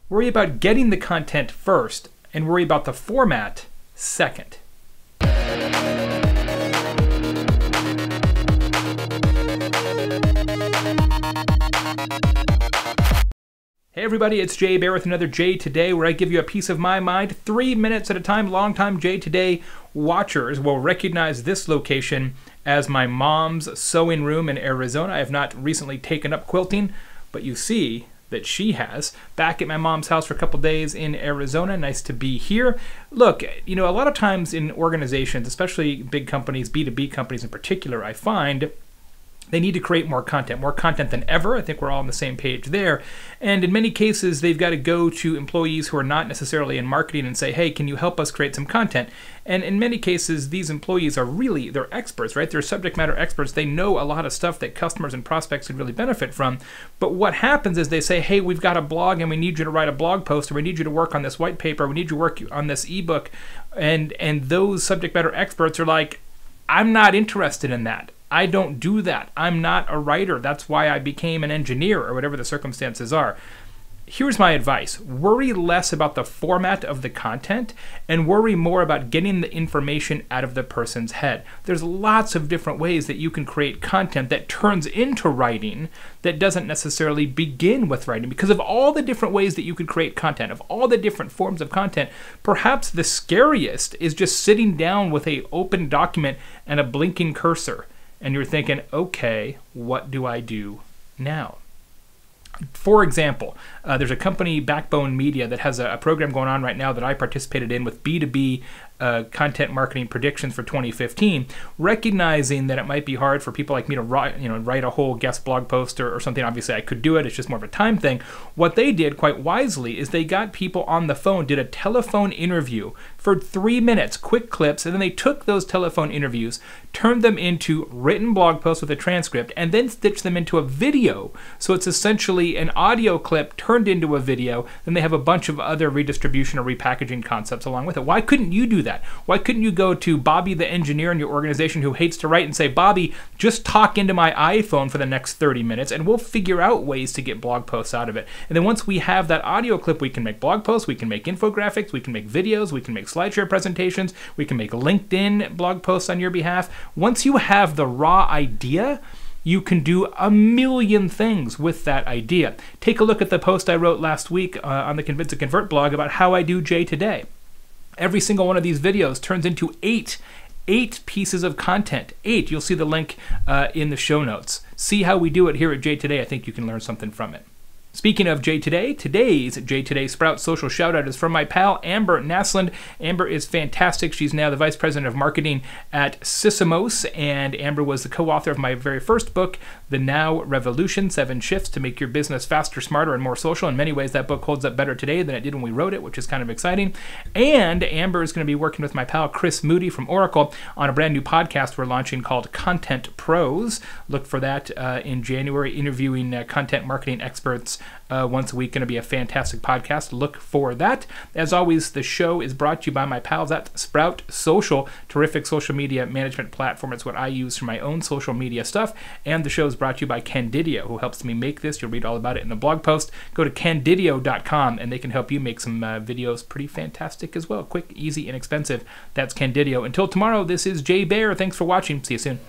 Worry about getting the content first and worry about the format second. Hey everybody, it's Jay Baer with another Jay Today, where I give you a piece of my mind 3 minutes at a time. Longtime Jay Today watchers will recognize this location as my mom's sewing room in Arizona. I have not recently taken up quilting, but you see that she has. Back at my mom's house for a couple days in Arizona. Nice to be here. Look, a lot of times in organizations, especially big companies, B2B companies in particular, I find they need to create more content than ever. I think we're all on the same page there. And in many cases, they've got to go to employees who are not necessarily in marketing and say, hey, can you help us create some content? And in many cases, these employees are they're experts, right? They're subject matter experts. They know a lot of stuff that customers and prospects could really benefit from. But what happens is they say, hey, we've got a blog and we need you to write a blog post, or we need you to work on this white paper, we need you to work on this ebook. And those subject matter experts are like, I'm not interested in that. I don't do that. I'm not a writer. That's why I became an engineer, or whatever the circumstances are. Here's my advice. Worry less about the format of the content and worry more about getting the information out of the person's head. There's lots of different ways that you can create content that turns into writing that doesn't necessarily begin with writing. Because of all the different ways that you could create content, of all the different forms of content, perhaps the scariest is just sitting down with an open document and a blinking cursor. And you're thinking, okay, what do I do now? For example, there's a company, Backbone Media, that has a program going on right now that I participated in with B2B content marketing predictions for 2015, recognizing that it might be hard for people like me to write a whole guest blog post or something. Obviously, I could do it. It's just more of a time thing. What they did quite wisely is they got people on the phone, did a telephone interview for 3 minutes, quick clips, and then they took those telephone interviews, turned them into written blog posts with a transcript, and then stitched them into a video. So it's essentially an audio clip turned into a video. Then they have a bunch of other redistribution or repackaging concepts along with it. Why couldn't you do that? Why couldn't you go to Bobby the engineer in your organization who hates to write and say, Bobby, just talk into my iPhone for the next 30 minutes and we'll figure out ways to get blog posts out of it. And then once we have that audio clip, we can make blog posts, we can make infographics, we can make videos, we can make SlideShare presentations, we can make LinkedIn blog posts on your behalf. Once you have the raw idea, you can do a million things with that idea. Take a look at the post I wrote last week on the Convince and Convert blog about how I do Jay Today. Every single one of these videos turns into eight pieces of content. 8. You'll see the link in the show notes. See how we do it here at Jay Today. I think you can learn something from it. Speaking of Jay Today, today's Jay Today Sprout social shoutout is from my pal Amber Naslund. Amber is fantastic. She's now the Vice President of Marketing at Sysomos, and Amber was the co-author of my very first book, The Now Revolution, 7 Shifts to Make Your Business Faster, Smarter, and More Social. In many ways, that book holds up better today than it did when we wrote it, which is kind of exciting. And Amber is going to be working with my pal Chris Moody from Oracle on a brand new podcast we're launching called Content Pros. Look for that in January, interviewing content marketing experts once a week. Going to be a fantastic podcast. Look for that. As always, the show is brought to you by my pals at Sprout Social, terrific social media management platform. It's what I use for my own social media stuff. And the show is brought to you by Candidio, who helps me make this. You'll read all about it in the blog post. Go to candidio.com and they can help you make some videos pretty fantastic as well. Quick, easy, inexpensive. That's Candidio. Until tomorrow, this is Jay Baer. Thanks for watching. See you soon.